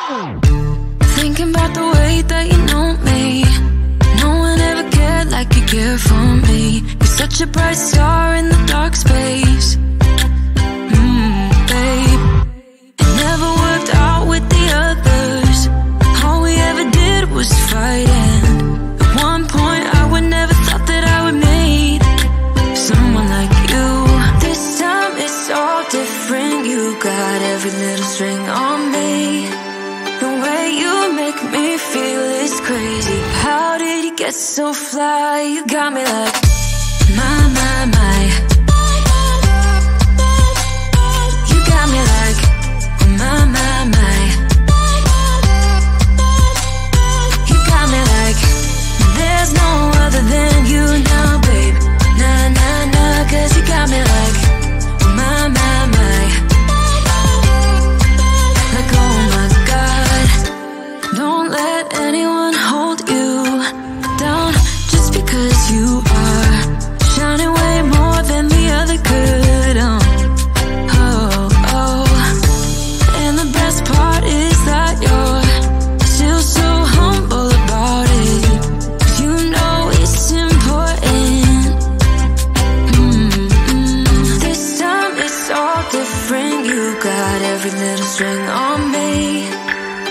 Thinking about the way that you know me. No one ever cared like you care for me. You're such a bright star in the dark space. Babe, it never worked out with the others. All we ever did was fight, and at one point I would never thought that I would meet someone like you. This time it's all different. You got every little string on me. The way you make me feel is crazy. How did you get so fly? You got me like my. You got me like my. You got me like there's no other than you now, babe. Nah, 'cause you got me like my. Like oh my God, don't let anyone hold you down just because you are shining way more than the other could. Oh. And the best part is that you're still so humble about it. You know it's important. This time it's all different. You got every little string on me.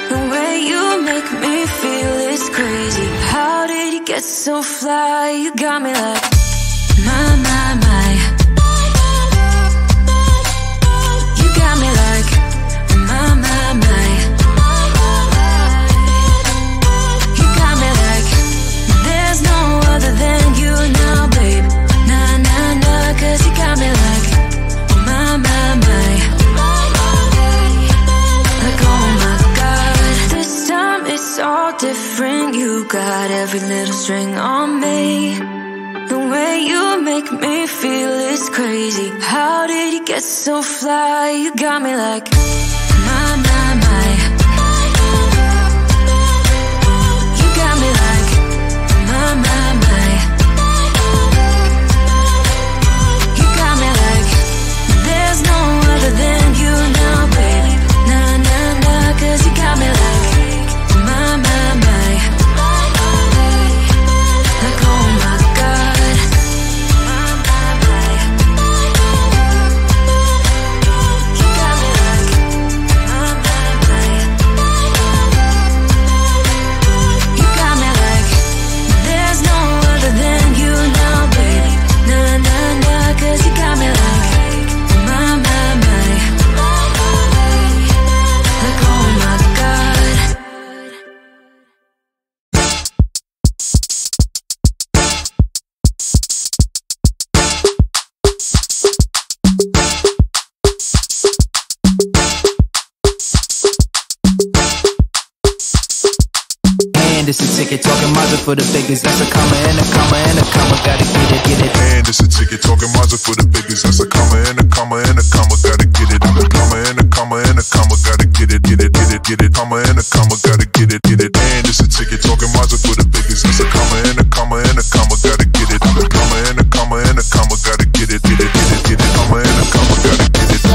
The way you make me feel is crazy. How did you get so fly? You got me like my. You got me like my. You got me like there's no other than you now, babe. Nah, 'cause you got me like my. Like oh my God, this time it's all different. You got every little string on me. The way you make me feel is crazy. How did you get so fly? You got me like my. You got me like my. You got me like there's no other than you now, babe. Nah, 'cause you got me like my. Like oh my God, you got me like my. You got me like there's no other than you now, babe. Nah, 'cause you got me like my. Like oh my God. And it's a ticket talking Mazda for the biggest. That's a comma and a comma and a comma. Gotta get it. And it's a ticket talking Mazda for the biggest. That's a comma and a comma and a comma. Gotta get it. I'm a comma and a comma and a comma. Gotta get it. Comma and a comma. Gotta get it. And it's a ticket talking Mazda for the biggest. That's a comma and a comma and a comma. Gotta get it. I'm a comma and a comma and a comma. Gotta get it. Comma and a comma. Gotta get it.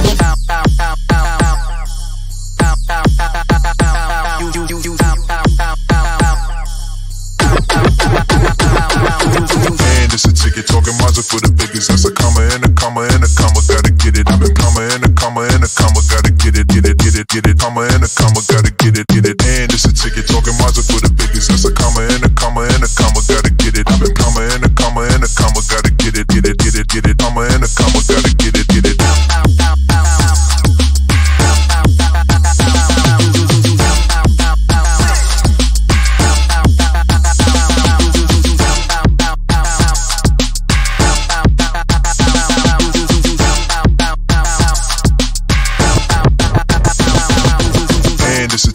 And it's a ticket talking Mazda for the biggest. That's a comma and a comma and a comma. Gotta get it. I'm a comma and a comma and a comma. Gotta get it. Comma and a comma. Gotta get it. And it's a ticket talking Mazda for the biggest. That's a comma and a comma and a comma. Gotta get it. I'm a comma and a comma and a comma. Gotta get it. Comma and a comma. Gotta get it.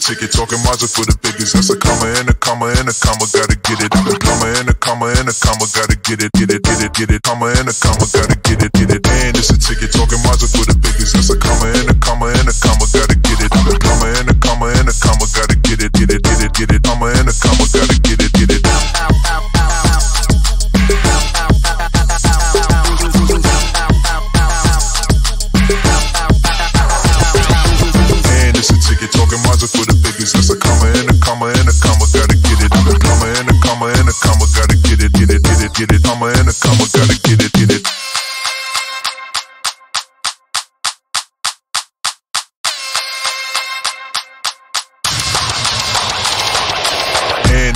Ticket talking Mazda for the biggest. That's a comma and a comma and a comma. Gotta get it. I'm a comma and a comma and a comma. Gotta get it. Comma and a comma. Gotta get it. And it's a ticket talking Mazda for the biggest. That's a comma and a comma and a comma. Gotta get it. I'm a comma and a comma and a comma. Gotta get it. Comma and a comma. Gotta get it. And it's a ticket talking Mazda for the biggest.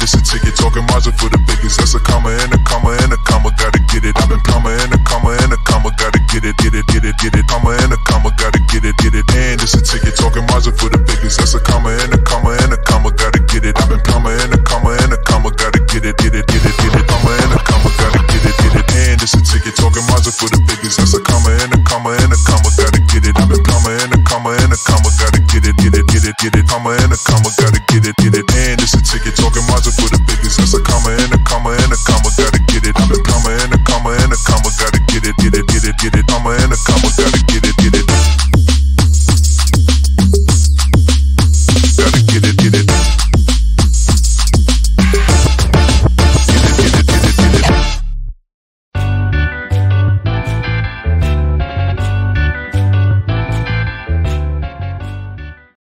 this a ticket talking Mazda for the biggest. That's a comma and a comma and a comma, gotta get it. I've been comma and a comma and a comma, gotta get it, get it, get it, get it. Comma and a comma, gotta get it, get it. And this a ticket talking Mazda for the biggest. That's a comma and a comma and a comma, gotta get it. I've been comma and a comma and a comma, gotta get it, get it, get it, get it. Comma and a comma, gotta get it, get it. And this a ticket talking Mazda for the biggest. That's a comma and a comma and a comma, gotta get it. I've been comma and a comma and a comma, gotta get it, get it, get it, get it. Comma and a comma, gotta get it, get it. And this a ticket talking Mazda for the biggest. That's a comma and a